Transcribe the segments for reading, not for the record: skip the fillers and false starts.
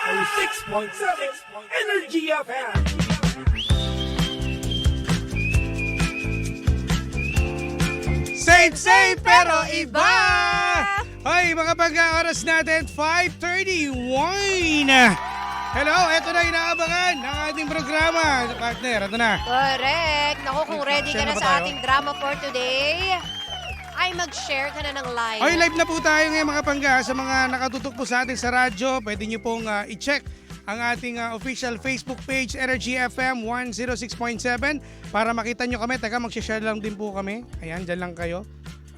106.7 Energy FM. Same pero iba! Hoy, mga pagka-oras natin, 5:31. Hello, eto na inaabangan ng ating programa. Partner, eto na. Correct. Naku, kung ready ka Share na na ba sa tayo? ating drama for today, ay mag-share ka na ng live. Hoy, live na po tayo ngayon mga pangga. Sa mga nakatutok po sa atin sa radyo, pwede nyo pong i-check ang ating official Facebook page, Energy FM 106.7, para makita nyo kami. Teka, mag-share lang din po kami. Ayan, dyan lang kayo.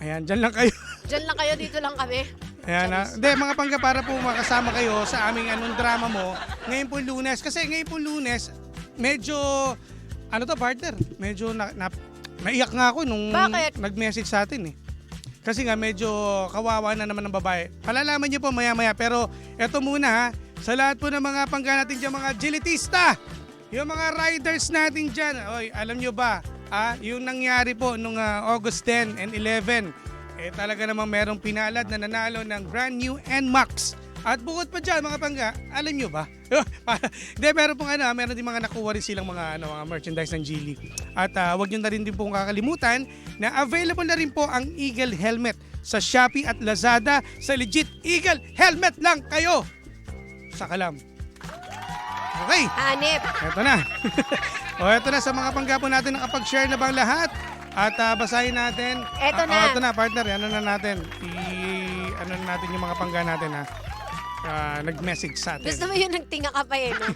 Ayan, dyan lang kayo. Diyan lang kayo, dito lang kami. Ayan na. Hindi, mga pangga, para po makasama kayo sa aming anong drama mo. Ngayon po Lunes. Kasi ngayon po Lunes, medyo, ano to partner? Medyo naiyak nga ako nung Bakit? nag-message sa atin eh. Kasi nga medyo kawawa na naman ng babae. Palalaman niyo po maya-maya. Pero eto muna ha, sa lahat po ng mga pangga natin dyan, mga agilitista, yung mga riders natin dyan, oy, alam nyo ba, yung nangyari po nung August 10 and 11, talaga namang merong pinalad na nanalo ng brand new NMAX. At bukod pa dyan mga pangga, alam nyo ba? Hindi, meron din mga nakuha rin silang mga merchandise ng Geely. At wag nyo na rin din pong kakalimutan na available na rin po ang Eagle Helmet sa Shopee at Lazada. Sa legit Eagle Helmet lang kayo sa kalam. Okay, Hanip. eto na. Eto na sa mga pangga po natin, nakapag-share na bang lahat? At basahin natin. Eto na. Eto na partner, ano na natin? Ano na natin yung mga pangga natin ha? Nag-message sa atin. Gusto mo yung nagtinga ka pa eh, no?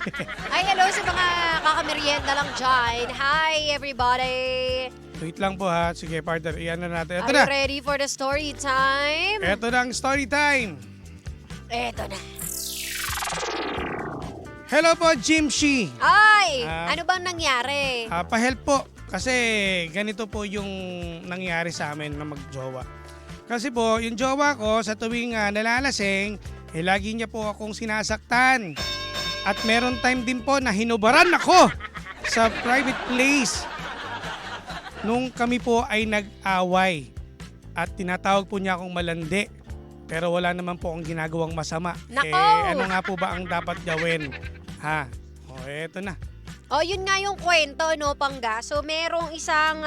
Ay, hello sa mga kakamerienda lang dyan. Hi, everybody. Wait lang po ha. Sige partner, iyan na natin. Eto Are you na. ready for the story time? Eto na ang story time. Eto na. Hello po, Jim Shi. Ay, Ah. ano bang nangyari? Pa-help po. Kasi ganito po yung nangyari sa amin na magjowa. Kasi po, yung jowa ko sa tuwing nalalasing, lagi niya po akong sinasaktan. At meron time din po na hinubaran ako sa private place. Nung kami po ay nag-away. At tinatawag po niya akong malandi. Pero wala naman po akong ginagawang masama. Nako! Ano nga po ba ang dapat gawin? Ha? Eto na. Oh, yun nga yung kwento, no, Pangga. So, merong isang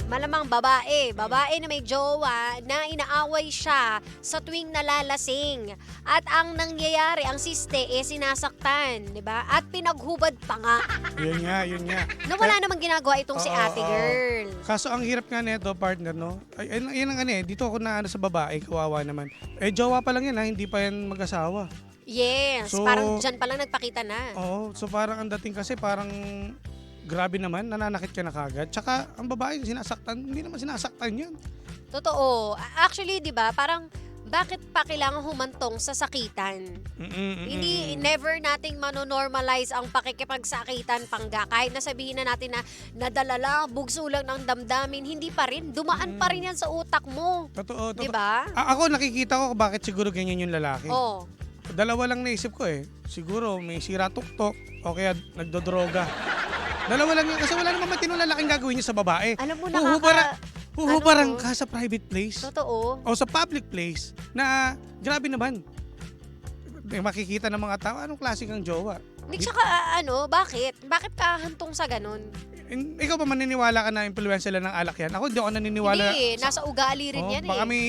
malamang babae na may jowa na inaaway siya sa tuwing nalalasing. At ang nangyayari, ang siste, sinasaktan, di ba? At pinaghubad pa nga. Yun nga. Na wala namang ginagawa itong si Oo, ate oo. girl. Kaso ang hirap nga nito, partner, no? Ay, yan ang dito ako na sa babae, kawawa naman. Jowa pa lang yan ha, hindi pa yan mag-asawa. Yes, So, parang dyan pa lang nagpakita na. Oo, so parang ang dating kasi parang grabe naman, nananakit ka na kagad. Tsaka ang babae sinasaktan, hindi naman sinasaktan yan. Totoo. Actually, di ba, parang bakit pa kailangan humantong sa sakitan? Hindi, never nating manonormalize ang pakikipagsakitan, Pangga. Kahit na sabihin na natin na nadala lang, bugso lang ng damdamin, hindi pa rin. Dumaan pa rin yan sa utak mo. Totoo. Di ba? Ako nakikita ko bakit siguro ganyan yung lalaki. Oh. Dalawa lang naisip ko eh. Siguro may sira tuktok o kaya nagdodroga. Dalawa lang yan kasi wala namang matinong lalaking gagawin niya sa babae. Alam mo, Huhubaran ano? ka sa private place Totoo. o sa public place na grabe naman. Makikita ng mga tao, anong klase kang jowa? Hindi, tsaka bakit? Bakit ka hantong sa ganun? Ikaw ba maniniwala ka na influensya lang ng alak yan? Ako hindi ako naniniwala. Hindi, nasa ugali rin yan Baka eh. may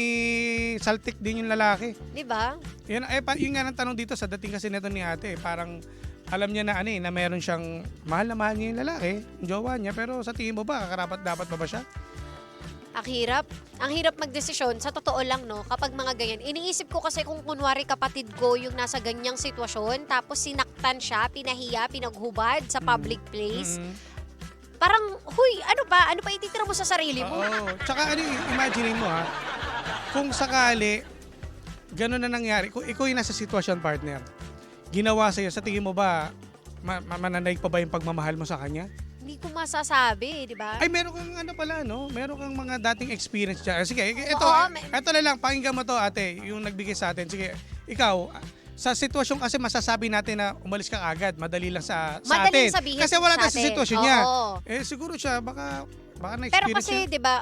saltik din yung lalaki. Di ba? Yun nga ang tanong dito sa dating kasi nito ni ate. Parang alam niya na na meron siyang mahal na mahal niya yung lalaki, yung jowa niya. Pero sa tingin mo ba, karapat dapat ba siya? Ang hirap. Ang hirap magdesisyon. Sa totoo lang, no, kapag mga ganyan. Iniisip ko kasi kung kunwari kapatid ko yung nasa ganyang sitwasyon, tapos sinaktan siya, pinahiya, pinaghubad sa public place. Parang, huy, ano pa ititira mo sa sarili mo? Oo. Tsaka imagine mo ha, kung sakali, gano'n na nangyari, kung ikaw yung nasa sitwasyon partner, ginawa sa'yo, sa tingin mo ba, mananaig pa ba yung pagmamahal mo sa kanya? Hindi ko masasabi, di ba? Ay, meron kang meron kang mga dating experience dyan. Sige, ito Oo, na lang, pakinggan mo to ate, yung nagbigay sa atin. Sige, ikaw, sa sitwasyon kasi masasabi natin na umalis ka agad, madali lang sa Madaling atin. sabihin Kasi wala sa tayo sa atin. sitwasyon niya. Oo. Siguro siya, baka na-experience Pero kasi, niya. di ba,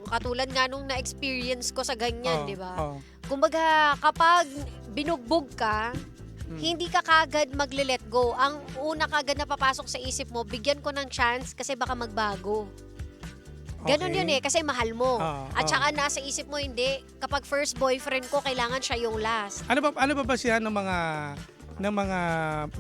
katulad nga nung na-experience ko sa ganyan, Oo, di ba? oo. Kumbaga, kapag binugbog ka, hindi ka kagad magle-let go. Ang una kagad na papasok sa isip mo, bigyan ko ng chance kasi baka magbago. Ganon Okay. yun kasi mahal mo. At Oo. saka nasa isip mo, hindi, kapag first boyfriend ko, kailangan siya yung last. Ano ba siya ng mga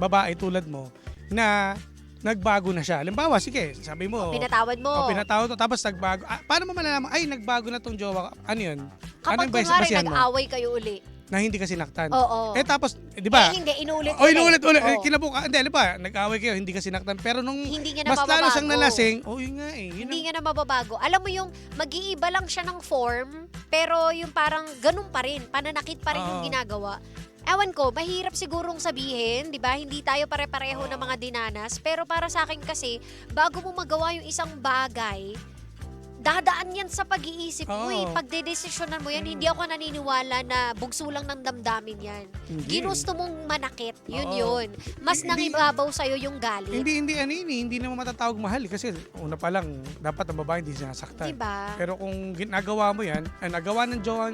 babae tulad mo na nagbago na siya? Halimbawa, sige, sabi mo, Pinatawad mo. pinatawad mo, tapos nagbago. Paano mo malalaman, ay, nagbago na tong jowa? Ano yun? Kapag ano yung kunwari basihan mo? nag-away kayo uli. Na hindi ka sinaktan. Oo. Tapos, di ba? Hindi, inuulit O, inuulit. Oo. Kinabuka, hindi, ba? Nag-away kayo, hindi ka sinaktan. Pero nung Hindi niya na mas lalo mababago. siyang nalasing, yun nga eh. Yun Hindi ang- nga na mababago. Alam mo yung mag-iiba lang siya ng form, pero yung parang ganun pa rin, pananakit pa rin yung Oo. ginagawa. Ewan ko, mahirap sigurong sabihin, di ba? Hindi tayo pare-pareho ng mga dinanas. Pero para sa akin kasi, bago mo magawa yung isang bagay, dadaan yan sa pag-iisip mo eh. Oo. Pagdedesisyonan mo yan, hindi ako naniniwala na bugso lang ng damdamin yan. Hindi. Ginusto mong manakit, yun Oo. yun. Mas Hindi- nangibabaw sa'yo yung galit. Hindi naman matatawag mahal kasi una pa lang dapat ang babae hindi sinasaktan. Diba? Pero kung ginagawa mo yan, nagawa ng jowa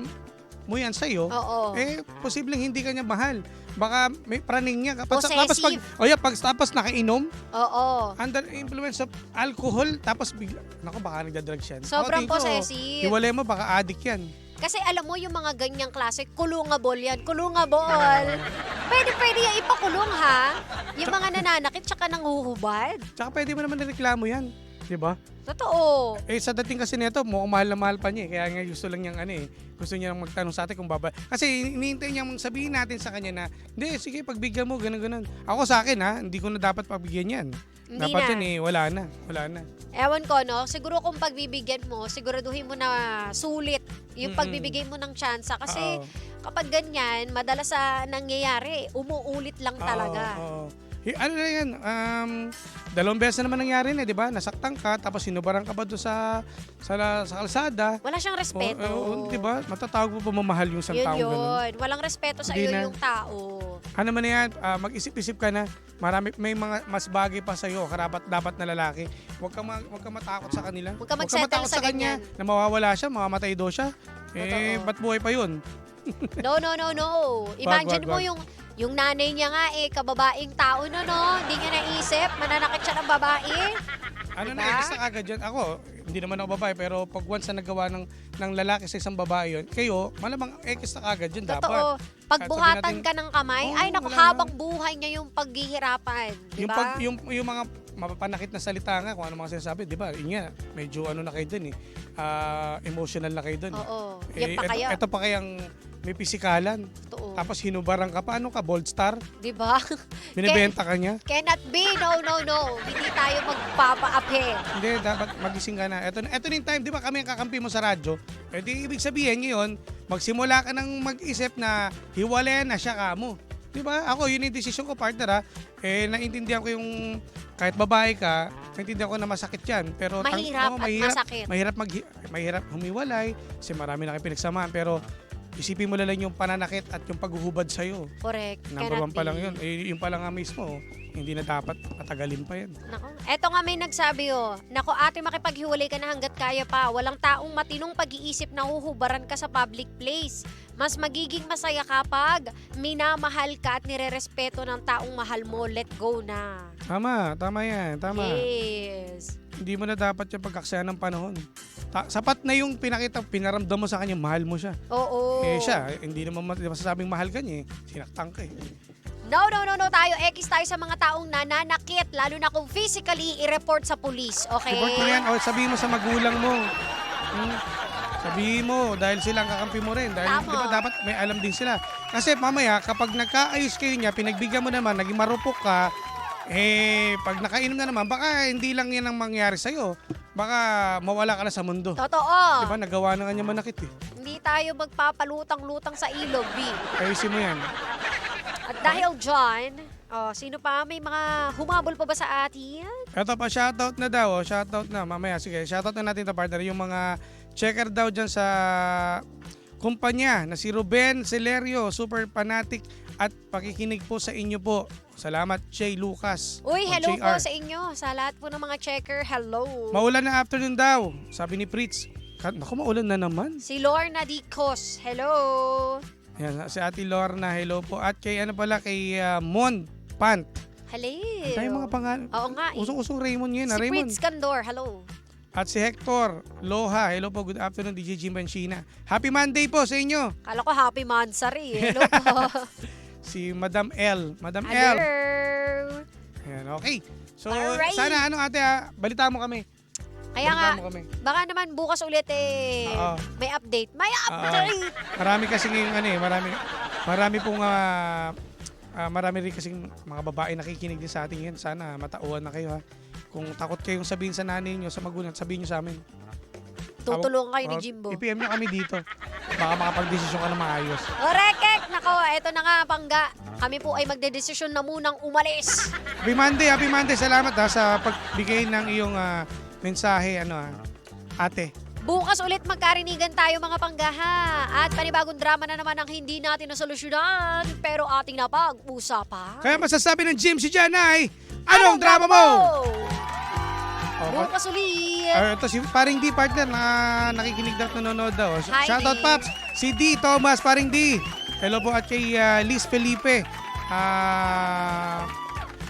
mo yan sa'yo, Oo. posibleng hindi ka niya mahal. Baka may praning niya. Possessive. Tapos nakainom, Oo. under influence of alcohol, tapos bigla, baka nagdadrug siya. Sobrang Ako, tingin ko, possessive. Hiwalay mo, baka addict yan. Kasi alam mo yung mga ganyang klase, kulungable yan. Kulungable. Pwede yan ipakulong ha. Yung mga nananakit tsaka nanguhubad. Tsaka pwede mo naman nireklamo yan. Diba? Totoo. Sa dating kasi nito, mukhang mahal na mahal pa niya. Kaya nga gusto lang niyang gusto niya magtanong sa atin kung Kasi hinihintay niyang sabihin natin sa kanya na, hindi, sige, pagbigyan mo, ganun. Ako sa akin hindi ko na dapat pagbigyan yan. Hindi Dapat na. yan wala na. Ewan ko, no? Siguro kung pagbibigyan mo, siguraduhin mo na sulit yung pagbibigay mo ng tsansa. Kasi Oo. kapag ganyan, madalas nangyayari, umuulit lang talaga. Oo. Ano na yan, 2 beses na naman nangyari na, di ba? Nasaktan ka, tapos sinubaran ka pa doon sa kalsada. Wala siyang respeto. Di ba? Matatawag mo pa mamahal yung isang taong ganun. Yun. Walang respeto sa Hindi iyo na. yung tao. Ano man na yan, mag-isip-isip ka na. May mga mas bagay pa sa'yo, dapat na lalaki. Huwag ka matakot sa kanila. Huwag ka mag-settle matakot sa kanya ganyan. na mawawala siya, mamamatay daw siya. Totoo. Ba't buhay pa yun? No. Imagine Wag. mo yung nanay niya nga kababaeng tao na no. Hindi niya naisip, mananakit siya ng babae. Ano Diba? na, ekis na kagad yun. Ako, hindi naman ako babae, pero pag once na nagawa ng lalaki sa isang babae yun, kayo, malamang ekis na kagad yun dapat. Totoo. Pagbuhatan Sabihin natin, ka ng kamay, "Oh, ay naku, wala habang buhay niya yung paghihirapan. Di ba? Yung mga mapapanakit na salita nga, kung ano mga sinasabi, di ba? Yun nga, medyo na kayo dun emotional na kayo dun. Oo. Yan pa kaya. Ito pa kayang may pisikalan. Totoo. Tapos hinubaran ka pa. Ano ka, Bold Star? Di ba? Binibenta ka niya? Cannot be. No. Hindi tayo magpapaapi. Hindi, dapat magising ka na. Ito na yung time, di ba kami ang kakampi mo sa radyo? Di ibig sabihin ngayon, magsimula ka ng mag-isip na hiwalayan na siya kamo. Di ba? Ako, yun yung desisyon ko, partner naintindihan ko yung kahit babae ka, naintindihan ko na masakit yan. Pero Mahirap at masakit. Mahirap humiwalay kasi marami na kayo pinagsamahan. Pero isipin mo na lang yung pananakit at yung paghuhubad sa'yo. Correct. Number Cannot 1 pa lang be. yun. Yung pa lang nga mismo, hindi na dapat patagalin pa yan. Nako. Eto nga may nagsabi Nako ate, makipaghiwalay ka na hanggat kaya pa. Walang taong matinong pag-iisip na huhubaran ka sa public place. Mas magiging masaya kapag minamahal ka at nirerespeto ng taong mahal mo. Let go na. Tama yan. Tama. Yes. Hindi mo na dapat yung pagkaksayan ng panahon. Sapat na yung pinaramdam mo sa kanya, mahal mo siya. Oo. Siya, hindi naman masasabing mahal ka niya Sinaktan ka No. Tayo, tayo sa mga taong nananakit. Lalo na kung physically i-report sa police. Okay? Report mo yan, sabihin mo sa magulang mo. Sabihin mo, dahil sila ang kakampi mo rin. Dahil Tama. di ba dapat may alam din sila. Kasi mamaya, kapag nagkaayos kayo niya, pinagbigyan mo naman, naging marupok ka, pag nakainom na naman, baka hindi lang yan ang mangyari sa'yo. Baka mawala ka na sa mundo. Totoo. Diba, nagawa na nga niya manakit Hindi tayo magpapalutang-lutang sa ilog, B. Ayusin mo yan. At dahil dyan, sino pa? May mga humabol pa ba sa atin? Ito pa, shoutout na daw. Shoutout na. Mamaya, sige. Shoutout na natin to partner. Yung mga checker daw dyan sa kumpanya na si Ruben Celerio, super fanatic at pakikinig po sa inyo po. Salamat, Jay Lucas. Uy, o hello po JR. sa inyo. Sa lahat po ng mga checker, hello. Maulan na afternoon daw, sabi ni Fritz. Naku, maulan na naman. Si Lorna Dicos, hello. Yan, si Ate Lorna, hello po. At kay ano pala, kay Mon Pant. Hello. Tayo mga pangalan. Oo nga. Usong-usong Raymond yun. Si Raymond. Prince Candor, hello. At si Hector Loha, hello po. Good afternoon, DJ Jim Banshina. Happy Monday po sa inyo. Kala ko happy Mansari. Hello po. Si Madam L. Madam L. Hello. Ayan, okay. So, Alright. sana ate balita mo kami. Kaya nga, Balita mo kami. baka naman bukas ulit Oo. may update. May update! Marami kasi ngayon marami pong marami rin kasing mga babae nakikinig din sa atin yan. Sana matauhan na kayo ha. Kung takot kayong sabihin sa nanay nyo, sa magulang, sabihin nyo sa amin. Tutulungan kayo ni Jimbo. I-PM nyo kami dito. Baka makapag-desisyon ka na maayos. Orekek! Nako, eto na nga, Pangga. Kami po ay magdedesisyon na munang umalis. Happy Monday. Salamat ha sa pagbigay ng iyong mensahe, ate. Bukas ulit magkarinigan tayo mga Panggaha. At panibagong drama na naman ang hindi natin nasolusyonan. Pero ating napag-usapan. Kaya masasabi ng Jim si Jan ay, anong drama mo? Bukas ulit. Ito si paring D partner na nakikinig daw at nanonood daw. Hi, Shoutout D. Paps. Si D Thomas, paring D. Hello po at kay Liz Felipe.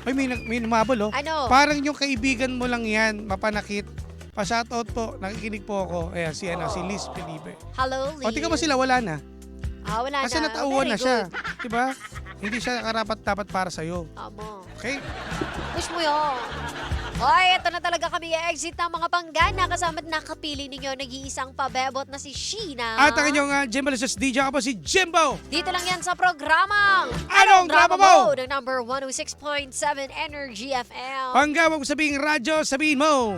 Ay, may numabol oh. Ano? Parang yung kaibigan mo lang yan, mapanakit. Pa-shoutout po, nakikinig po ako. Ayan, si Liz Felipe. Hello, Lee. O, tingnan mo sila, wala na. Wala Kasi na. natauhan Very na siya. good. Diba? Hindi siya dapat para sa'yo. Tama. Okay? Push mo yun. Hoy, ito na talaga kami i-exit ng mga Panggana kasama't nakapili ninyo nag-iisang pabebot na si Sheena. At ang inyong Jimbo Lizos DJ, ako po si Jimbo. Dito lang yan sa programang Anong Drama Mo? ng number 106.7 Energy FM. Pangga, wag mo sabihin radyo, sabihin mo.